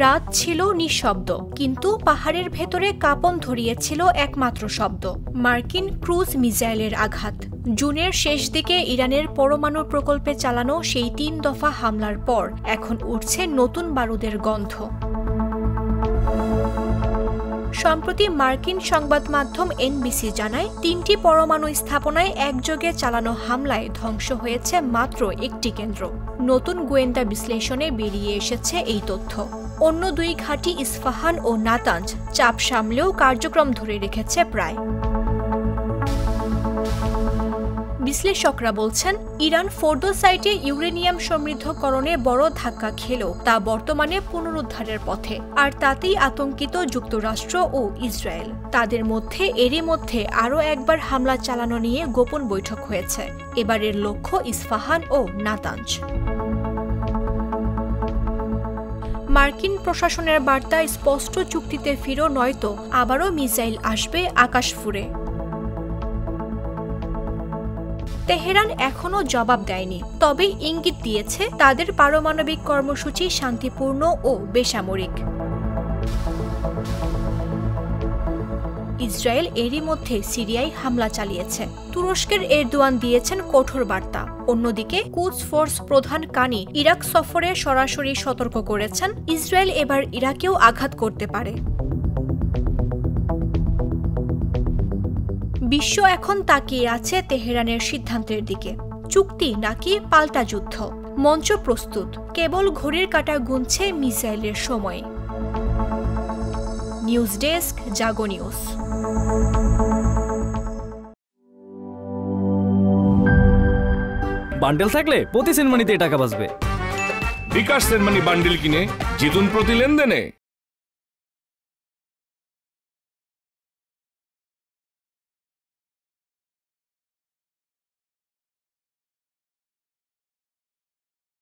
রাত ছিল নিঃশব্দ, কিন্তু পাহাড়ের ভেতরে কাঁপন ধরিয়েছিল একমাত্র শব্দ, মার্কিন ক্রুজ মিসাইলের আঘাত। জুনের শেষ দিকে ইরানের পরমাণু প্রকল্পে চালানো সেই ৩ দফা হামলার পর এখন উঠছে নতুন বারুদের গন্ধ। সম্প্রতি মার্কিন সংবাদ মাধ্যম এনবিসি জানায়, ৩টি পরমাণু স্থাপনায় একযোগে চালানো হামলায় ধ্বংস হয়েছে মাত্র একটি কেন্দ্র। নতুন গোয়েন্দা বিশ্লেষণে বেরিয়ে এসেছে এই তথ্য। অন্য ২ ঘাঁটি ইস্পাহান ও নাতাঞ্জ চাপ সামলেও কার্যক্রম ধরে রেখেছে প্রায়। বিশ্লেষকরা বলছেন, ইরান ফোর্দো সাইটে ইউরেনিয়াম সমৃদ্ধকরণে বড় ধাক্কা খেলেও তা বর্তমানে পুনরুদ্ধারের পথে, আর তাতেই আতঙ্কিত যুক্তরাষ্ট্র ও ইসরায়েল। তাদের মধ্যে এরই মধ্যে আরও একবার হামলা চালানো নিয়ে গোপন বৈঠক হয়েছে। এবারের লক্ষ্য ইস্পাহান ও নাতাঞ্জ। মার্কিন প্রশাসনের বার্তা স্পষ্ট, চুক্তিতে ফিরো, নয়তো আবারও মিসাইল আসবে আকাশ ফুঁড়ে। তেহরান এখনও জবাব দেয়নি, তবে ইঙ্গিত দিয়েছে তাদের পারমাণবিক কর্মসূচি শান্তিপূর্ণ ও বেসামরিক। ইসরায়েল এরই মধ্যে সিরিয়ায় হামলা চালিয়েছে। তুরস্কের এরদোয়ান দিয়েছেন কঠোর বার্তা। অন্যদিকে কুদস ফোর্স প্রধান কানি ইরাক সফরে সরাসরি সতর্ক করেছেন, ইসরায়েল এবার ইরাকেও আঘাত করতে পারে। বিশ্ব এখন তাকিয়ে আছে তেহরানের সিদ্ধান্তের দিকে। চুক্তি নাকি পাল্টা যুদ্ধ? মঞ্চ প্রস্তুত, কেবল ঘড়ির কাঁটা গুনছে মিসাইলের সময়। নিউজ ডেস্ক, জাগো নিউজ। বান্ডেল থাকলে প্রতি সেনমানিতে টাকা বাঁচবে। বিকাশ সেনমানি বান্ডেল কিনে জিতুন প্রতি লেনদেনে।